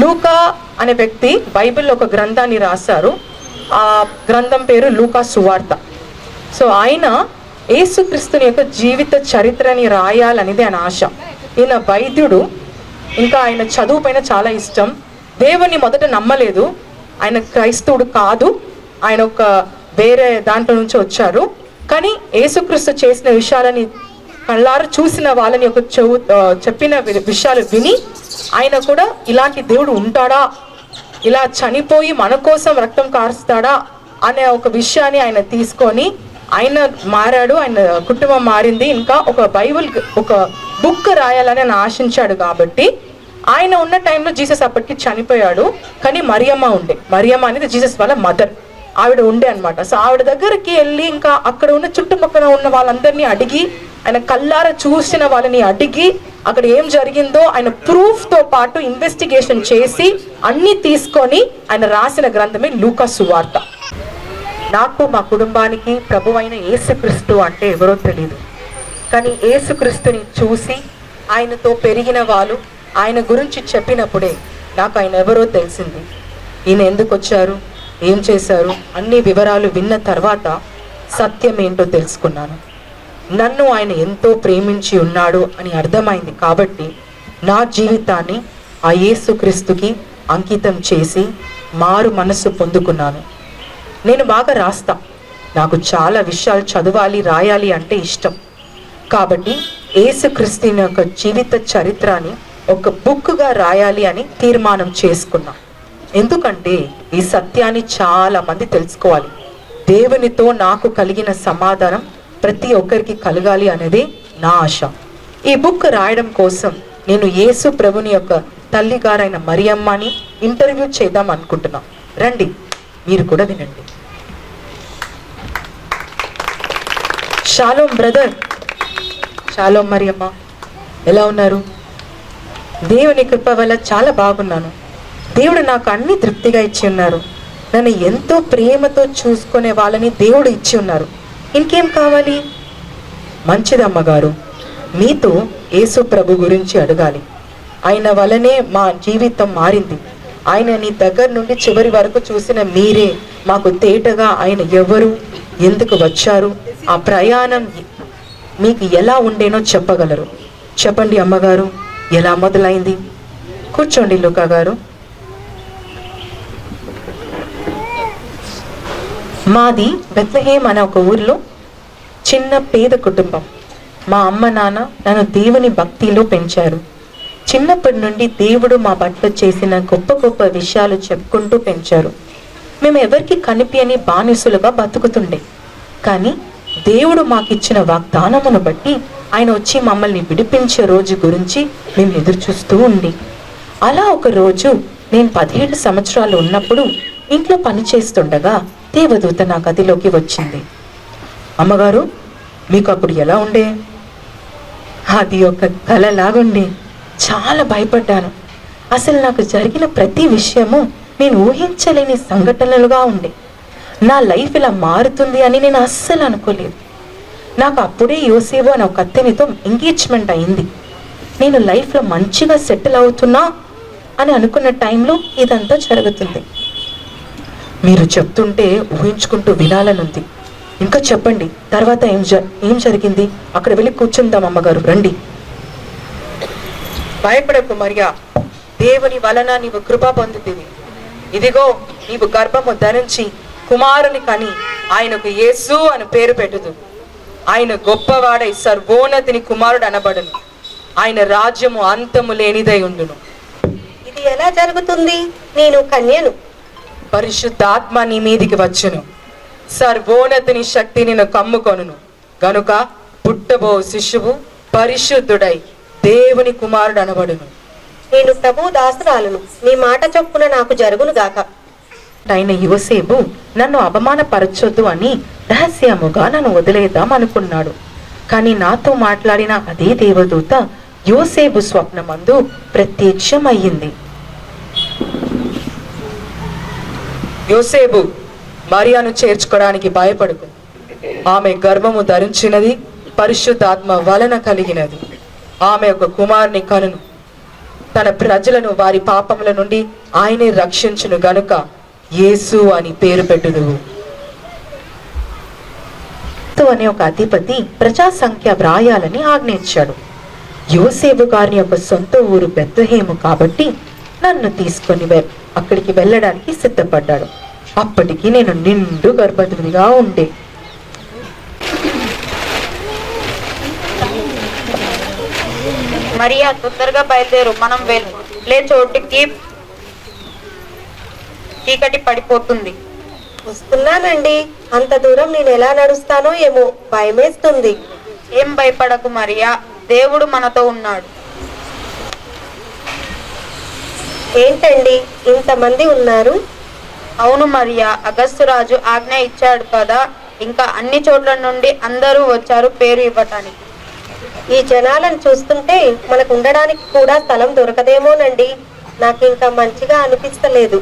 లూకా అనే వ్యక్తి బైబిల్లో ఒక గ్రంథాన్ని రాశారు. ఆ గ్రంథం పేరు లూకా సువార్త. సో ఆయన యేసుక్రీస్తుని యొక్క జీవిత చరిత్రని రాయాలనేది ఆయన ఆశ. ఈయన వైద్యుడు, ఇంకా ఆయన చదువు పైన చాలా ఇష్టం. దేవుని మొదట నమ్మలేదు, ఆయన క్రైస్తవుడు కాదు, ఆయన ఒక వేరే దాంట్లో నుంచి వచ్చారు. కానీ యేసుక్రీస్తు చేసిన విషయాలని కళ్ళారు చూసిన వాళ్ళని ఒక చెప్పిన విషయాలు విని ఆయన కూడా ఇలాంటి దేవుడు ఉంటాడా, ఇలా చనిపోయి మన కోసం రక్తం కారుస్తాడా అనే ఒక విషయాన్ని ఆయన తీసుకొని ఆయన మారాడు, ఆయన కుటుంబం మారింది. ఇంకా ఒక బైబిల్ ఒక బుక్ రాయాలని ఆయన ఆశించాడు. కాబట్టి ఆయన ఉన్న టైంలో జీసస్ అప్పటికి చనిపోయాడు. కానీ మరియమ్మ ఉండే, మరియమ్మ అనేది జీసస్ వాళ్ళ మదర్, ఆవిడ ఉండే అనమాట. సో ఆవిడ దగ్గరికి వెళ్ళి ఇంకా అక్కడ ఉన్న చుట్టుపక్కల ఉన్న వాళ్ళందరినీ అడిగి, ఆయన కళ్ళారా చూసిన వాళ్ళని అడిగి అక్కడ ఏం జరిగిందో ఆయన ప్రూఫ్తో పాటు ఇన్వెస్టిగేషన్ చేసి అన్నీ తీసుకొని ఆయన రాసిన గ్రంథమే లూకా సువార్త. నాకు మా కుటుంబానికి ప్రభువైన యేసుక్రీస్తు అంటే ఎవరో తెలియదు. కానీ యేసుక్రీస్తుని చూసి ఆయనతో పెరిగిన వాళ్ళు ఆయన గురించి చెప్పినప్పుడే నాకు ఆయన ఎవరో తెలిసింది. ఈయన ఎందుకు వచ్చారు, ఏం చేశారు అన్ని వివరాలు విన్న తర్వాత సత్యం ఏంటో తెలుసుకున్నాను. నన్ను ఆయన ఎంతో ప్రేమించి ఉన్నాడు అని అర్థమైంది. కాబట్టి నా జీవితాన్ని ఆ యేసుక్రీస్తుకి అంకితం చేసి మారు మనస్సు పొందుకున్నాను. నేను బాగా రాస్తా, నాకు చాలా విషయాలు చదవాలి రాయాలి అంటే ఇష్టం. కాబట్టి యేసుక్రీస్తుని యొక్క జీవిత చరిత్రని ఒక బుక్గా రాయాలి అని తీర్మానం చేసుకున్నా. ఎందుకంటే ఈ సత్యాన్ని చాలా మంది తెలుసుకోవాలి. దేవునితో నాకు కలిగిన సమాధానం ప్రతి ఒక్కరికి కలగాలి అనేది నా ఆశ. ఈ బుక్ రాయడం కోసం నేను యేసు ప్రభుని యొక్క తల్లిగారైన మరియమ్మని ఇంటర్వ్యూ చేద్దాం అనుకుంటున్నా. రండి, మీరు కూడా వినండి. Shalom brother. షాలోమ్ మరియమ్మ, ఎలా ఉన్నారు? దేవుని కృప వల్ల చాలా బాగున్నాను. దేవుడు నాకు అన్ని తృప్తిగా ఇచ్చి ఉన్నారు. నన్ను ఎంతో ప్రేమతో చూసుకునే వాళ్ళని దేవుడు ఇచ్చి ఉన్నారు. ఇంకేం కావాలి? మంచిదమ్మగారు, మీతో యేసు ప్రభు గురించి అడగాలి. ఆయన వలనే మా జీవితం మారింది. ఆయన నీ దగ్గర నుండి చివరి వరకు చూసిన మీరే మాకు తేటగా ఆయన ఎవరు, ఎందుకు వచ్చారు, ఆ ప్రయాణం మీకు ఎలా ఉండేనో చెప్పగలరు. చెప్పండి అమ్మగారు, ఎలా మొదలైంది? కూర్చోండి లూకా గారు. మాది బెత్లెహేమ్ అనే ఒక ఊర్లో చిన్న పేద కుటుంబం. మా అమ్మ నాన్న నన్ను దేవుని భక్తిలో పెంచారు. చిన్నప్పటి నుండి దేవుడు మా పట్ల చేసిన గొప్ప గొప్ప విషయాలు చెప్పుకుంటూ పెంచారు. మేము ఎవరికి కనిపించని బానిసులుగా బతుకుతుండే. కానీ దేవుడు మాకిచ్చిన వాగ్దానమును బట్టి ఆయన వచ్చి మమ్మల్ని విడిపించే రోజు గురించి మేము ఎదురు చూస్తూ ఉండి, అలా ఒక రోజు నేను 17 సంవత్సరాలు ఉన్నప్పుడు ఇంట్లో పని చేస్తుండగా దేవదూత నా గదిలోకి వచ్చింది. అమ్మగారు, మీకు అప్పుడు ఎలా ఉండే? అది ఒక కలలాగుండే. చాలా భయపడ్డాను. అసలు నాకు జరిగిన ప్రతి విషయము నేను ఊహించలేని సంఘటనలుగా ఉండే. నా లైఫ్ ఇలా మారుతుంది అని నేను అస్సలు అనుకోలేదు. నాకు అప్పుడే యోసేపు అనే ఒక అతనితో ఎంగేజ్మెంట్ అయింది. నేను లైఫ్లో మంచిగా సెటిల్ అవుతున్నా అని అనుకున్న టైంలో ఇదంతా జరుగుతుంది. మీరు చెప్తుంటే ఊహించుకుంటూ వినాలనుంది. ఇంకా చెప్పండి, తర్వాత ఏం జరిగింది? అక్కడ వెళ్ళి కూర్చుందాం అమ్మగారు, రండి. భయపడకు మరియా, దేవుని వలన నీవు కృప పొందుతుంది. ఇదిగో నీవు గర్భము ధరించి కుమారుని కని ఆయనకు యేసు అని పేరు పెట్టుదు. ఆయన గొప్పవాడై సర్వోన్నతిని కుమారుడు అనబడును. ఆయన రాజ్యము అంతము లేనిదై ఉండును. ఇది ఎలా జరుగుతుంది? నేను కన్యను. పరిశుద్ధాత్మ నీ మీదికి వచ్చును. సర్వోన్నతిని శక్తి నిన్ను కమ్ముకొనును. గనుక పుట్టబో శిశువు పరిశుద్ధుడై దేవుని కుమారుడు అనబడును. నేను ప్రభు దాసురాలను, నీ మాట చొప్పున నాకు జరుగును గాక. అయిన యోసేపు నన్ను అవమానపరచొద్దు అని రహస్యముగా నన్ను వదిలేద్దాం అనుకున్నాడు. కానీ నాతో మాట్లాడిన అదే దేవదూత యోసేపు స్వప్నమందు ప్రత్యక్షమయ్యింది. యోసేపు, మరియాను చేర్చుకోవడానికి భయపడకు. ఆమె గర్భము ధరించినది పరిశుద్ధాత్మ వలన కలిగినది. ఆమె ఒక కుమారుని కనును. తన ప్రజలను వారి పాపముల నుండి ఆయనే రక్షించును గనుక యేసు అని పేరు పెట్టుదువు. అనే ఒక అధిపతి ప్రజా సంఖ్య వ్రాయాలని ఆజ్ఞయించాడు. యోసేపు గారి యొక్క సొంత ఊరు బెత్లెహేము కాబట్టి నన్ను తీసుకొని అక్కడికి వెళ్ళడానికి సిద్ధపడ్డాడు. అప్పటికి నేను నిండు గర్భవతిగా ఉండే. మరియా, తొందరగా బయలుదేరు, మనం వెళ్ళే చోటుకి చీకటి పడిపోతుంది. వస్తున్నానండి. అంత దూరం నేను ఎలా నడుస్తానో ఏమో, భయమేస్తుంది. ఏం భయపడకు మరియా, దేవుడు మనతో ఉన్నాడు. ఏంటండి ఇంతమంది ఉన్నారు? అవును మరియా, అగస్టు రాజు ఆజ్ఞ ఇచ్చాడు కదా, ఇంకా అన్ని చోట్ల నుండి అందరూ వచ్చారు పేరు ఇవ్వటానికి. ఈ జనాలను చూస్తుంటే మనకు ఉండడానికి కూడా స్థలం దొరకదేమోనండి. నాకు ఇంకా మంచిగా అనిపిస్తలేదు.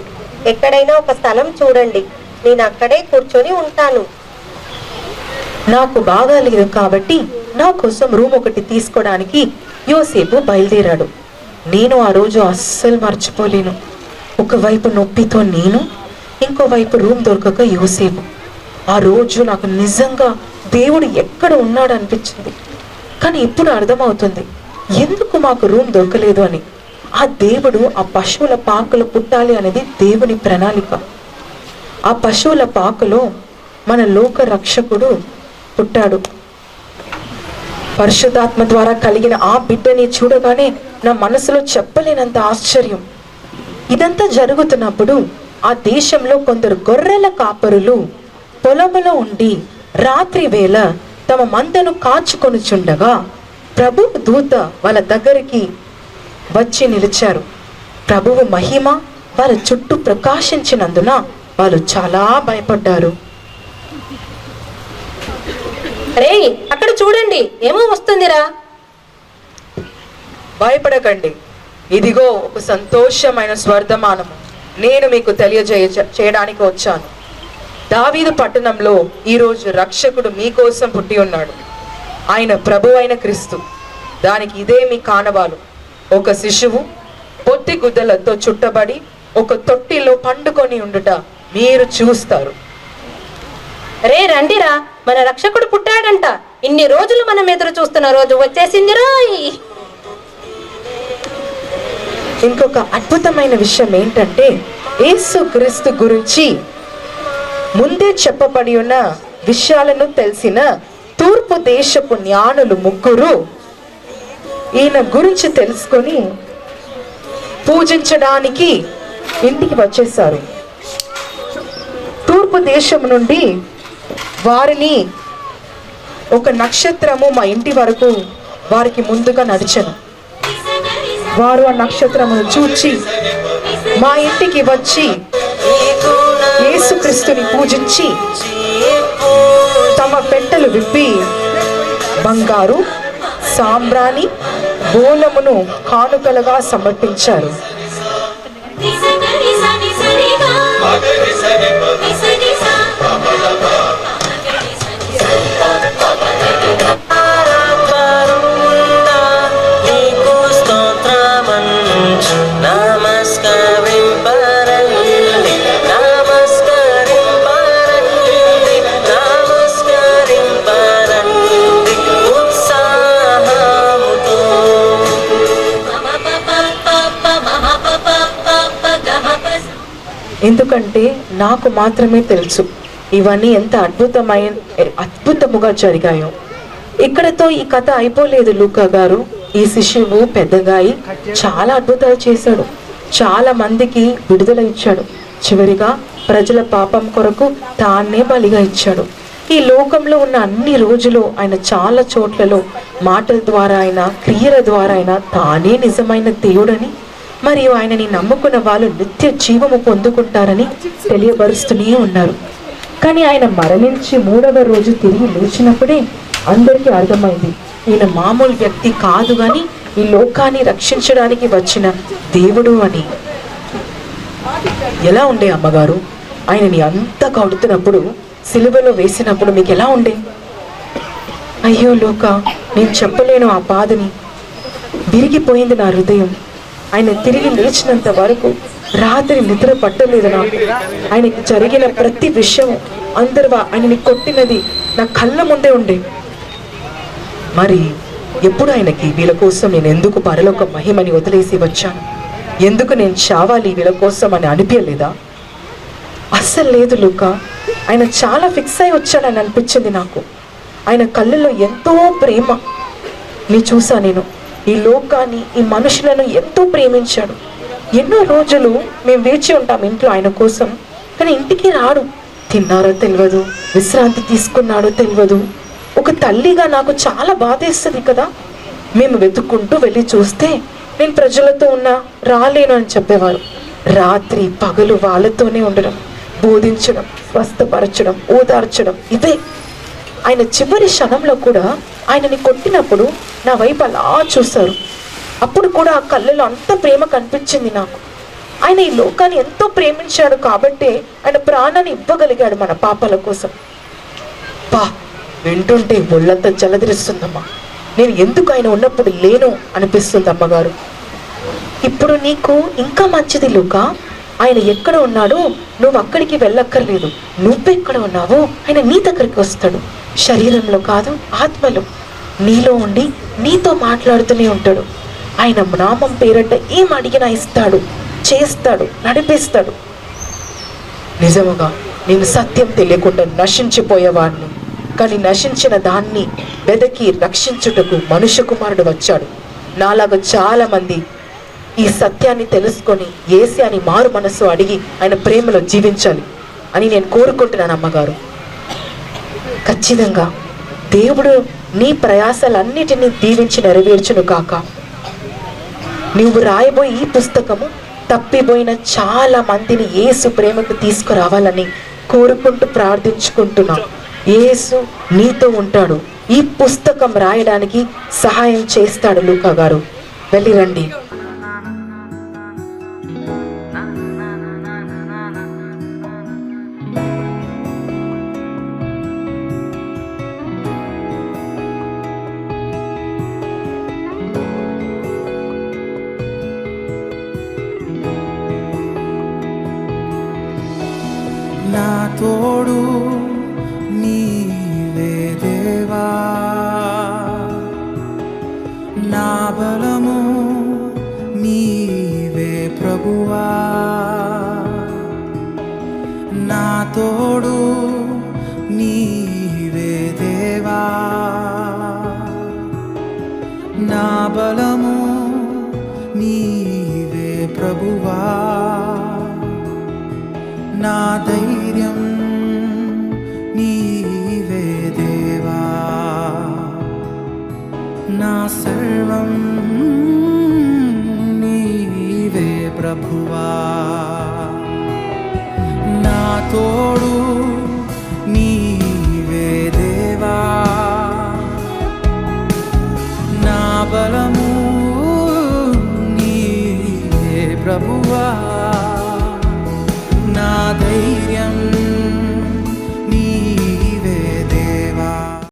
ఎక్కడైనా ఒక స్థలం చూడండి, నేను అక్కడే కూర్చొని ఉంటాను. నాకు బాగా లేదు కాబట్టి నా కోసం రూమ్ ఒకటి తీసుకోవడానికి యోసేపు బయలుదేరాడు. నేను ఆ రోజు అస్సలు మర్చిపోలేను. ఒకవైపు నొప్పితో నేను, ఇంకోవైపు రూమ్ దొరకక యోసేపు. ఆ రోజు నాకు నిజంగా దేవుడు ఎక్కడ ఉన్నాడు అనిపించింది. కానీ ఇప్పుడు అర్థమవుతుంది ఎందుకు మాకు రూమ్ దొరకలేదు అని. ఆ దేవుడు ఆ పశువుల పాకలో పుట్టాలి అనేది దేవుని ప్రణాళిక. ఆ పశువుల పాకలో మన లోక రక్షకుడు పుట్టాడు. పరిశుద్ధాత్మ ద్వారా కలిగిన ఆ బిడ్డని చూడగానే నా మనసులో చెప్పలేనంత ఆశ్చర్యం. ఇదంతా జరుగుతున్నప్పుడు ఆ దేశంలో కొందరు గొర్రెల కాపరులు పొలములో ఉండి రాత్రి వేళ తమ మందను కాచుకొనుచుండగా ప్రభువు దూత వాళ్ళ దగ్గరికి వచ్చి నిలిచారు. ప్రభువు మహిమ వాళ్ళ చుట్టూ ప్రకాశించినందున వాళ్ళు చాలా భయపడ్డారు. రే, అక్కడ చూడండి, ఏమో వస్తుందిరా. భయపడకండి, ఇదిగో ఒక సంతోషమైన స్వర్ధమానము నేను మీకు చేయడానికి వచ్చాను. దావీదు పట్టణంలో ఈరోజు రక్షకుడు మీకోసం పుట్టి ఉన్నాడు. ఆయన ప్రభు అయిన క్రీస్తు. దానికి ఇదే మీ కానవాలు. ఒక శిశువు పొత్తి గుద్దలతో చుట్టబడి ఒక తొట్టిలో పండుకొని ఉండుట మీరు చూస్తారు. రే రండిరా, మన రక్షకుడు పుట్టాడంట. ఇన్ని రోజులు మనం ఎదురు చూస్తున్న రోజు వచ్చేసిందిరా. ఇంకొక అద్భుతమైన విషయం ఏంటంటే యేసు క్రీస్తు గురించి ముందే చెప్పబడి ఉన్న విషయాలను తెలిసిన తూర్పు దేశపు జ్ఞానులు ముగ్గురు ఈయన గురించి తెలుసుకొని పూజించడానికి ఇంటికి వచ్చేసారు. తూర్పు దేశం నుండి వారిని ఒక నక్షత్రము మా ఇంటి వరకు వారికి ముందుగా నడిచెను. వారు ఆ నక్షత్రమును చూచి మా ఇంటికి వచ్చి యేసుక్రీస్తుని పూజించి తమ పెట్టెలు విప్పి బంగారు, సాంబ్రాణి, బోలమును కానుకలుగా సమర్పించారు. ఎందుకంటే నాకు మాత్రమే తెలుసు ఇవన్నీ ఎంత అద్భుతముగా జరిగాయో. ఇక్కడతో ఈ కథ అయిపోలేదు. లూకా గారు ఈ శిశువు పెద్దగా చాలా అద్భుతాలు చేశాడు. చాలా మందికి విడుదల ఇచ్చాడు. చివరిగా ప్రజల పాపం కొరకు తానే బలిగా ఇచ్చాడు. ఈ లోకంలో ఉన్న అన్ని రోజులు ఆయన చాలా చోట్లలో మాటల ద్వారా అయినా క్రియల ద్వారా అయినా తానే నిజమైన దేవుడని, మరియు ఆయనని నమ్ముకున్న వాళ్ళు నిత్య జీవము పొందుకుంటారని తెలియపరుస్తూనే ఉన్నారు. కానీ ఆయన మరణించి 3వ రోజు తిరిగి లేచినప్పుడే అందరికీ అర్థమైంది ఈయన మామూలు వ్యక్తి కాదు కానీ ఈ లోకాన్ని రక్షించడానికి వచ్చిన దేవుడు అని. ఎలా ఉండే అమ్మగారు ఆయనని అంత కడుతున్నప్పుడు, సిలువలో వేసినప్పుడు మీకు ఎలా ఉండే? అయ్యో లోక, నేను చెప్పలేను ఆ బాధని. విరిగిపోయింది నా హృదయం. ఆయన తిరిగి లేచినంత వరకు రాత్రి నిద్ర పట్టలేదు నాకు. ఆయనకి జరిగిన ప్రతి విషయం అందరూ ఆయనని కొట్టినది నా కళ్ళ ముందే ఉండే. మరి ఎప్పుడు ఆయనకి వీళ్ళ కోసం నేను ఎందుకు పరలోక మహిమని వదిలేసి వచ్చాను, ఎందుకు నేను చావాలి వీళ్ళ కోసం అని అనిపించలేదా? అస్సలు లేదు లూకా. ఆయన చాలా ఫిక్స్ అయి వచ్చాడని అనిపించింది నాకు. ఆయన కళ్ళల్లో ఎంతో ప్రేమ నీ చూసా నేను. ఈ లోకాన్ని, ఈ మనుషులను ఎంతో ప్రేమించాడు. ఎన్నో రోజులు మేము వేచి ఉంటాం ఇంట్లో ఆయన కోసం, కానీ ఇంటికి రాడు. తిన్నారో తెలియదు, విశ్రాంతి తీసుకున్నాడో తెలియదు. ఒక తల్లిగా నాకు చాలా బాధేస్తుంది కదా. మేము వెతుక్కుంటూ వెళ్ళి చూస్తే నేను ప్రజలతో ఉన్నా రాలేను అని చెప్పేవారు. రాత్రి పగలు వాళ్ళతోనే ఉండడం, బోధించడం, స్వస్థపరచడం, ఓదార్చడం, ఇవే. ఆయన చివరి క్షణంలో కూడా ఆయనని కొట్టినప్పుడు నా వైపు అలా చూశారు. అప్పుడు కూడా ఆ కళ్ళలో అంత ప్రేమ కనిపించింది నాకు. ఆయన ఈ లోకాన్ని ఎంతో ప్రేమించాడు కాబట్టి ఆయన ప్రాణాన్ని ఇవ్వగలిగాడు మన పాపాల కోసం. వింటుంటే ఒళ్ళంతా జలదిరిస్తుందమ్మా. నేను ఎందుకు ఆయన ఉన్నప్పుడు లేను అనిపిస్తుంది అమ్మగారు. ఇప్పుడు నీకు ఇంకా మంచిది లూకా. ఆయన ఎక్కడ ఉన్నాడో నువ్వు అక్కడికి వెళ్ళక్కర్లేదు. నువ్వెక్కడ ఉన్నావో ఆయన నీ దగ్గరికి వస్తాడు. శరీరంలో కాదు, ఆత్మలో నీలో ఉండి నీతో మాట్లాడుతూనే ఉంటాడు. ఆయన నామం పేరట ఏం అడిగినా ఇస్తాడు, చేస్తాడు, నడిపిస్తాడు. నిజముగా నేను సత్యం తెలియకుండా నశించిపోయేవాడిని, కానీ నశించిన దాన్ని వెదకి రక్షించుటకు మనుష్య కుమారుడు వచ్చాడు. నాలాగా చాలా మంది ఈ సత్యాన్ని తెలుసుకొని యేసయ్యని మారు మనసు అడిగి ఆయన ప్రేమలో జీవించాలి అని నేను కోరుకుంటున్నాను అమ్మగారు. ఖచ్చితంగా దేవుడు నీ ప్రయాసాలన్నిటినీ దీవించి నెరవేర్చును కాక. నువ్వు రాయబోయే ఈ పుస్తకము తప్పిపోయిన చాలా మందిని యేసు ప్రేమకు తీసుకురావాలని కోరుకుంటూ ప్రార్థించుకుంటున్నా. యేసు నీతో ఉంటాడు. ఈ పుస్తకం రాయడానికి సహాయం చేస్తాడు. లూకా గారు వెళ్ళిరండి. నా తోడు నీవే దేవా, నా బలము నీవే ప్రభువా. నా తోడు నీవే దేవా, నా బలము నీవే ప్రభువా. నా ధైర్యం నీవే దేవా, నా సర్వం నీవే ప్రభువా. నా తోడు నీవే దేవా, నా బలము నీవే ప్రభువా. నా ధైర్యం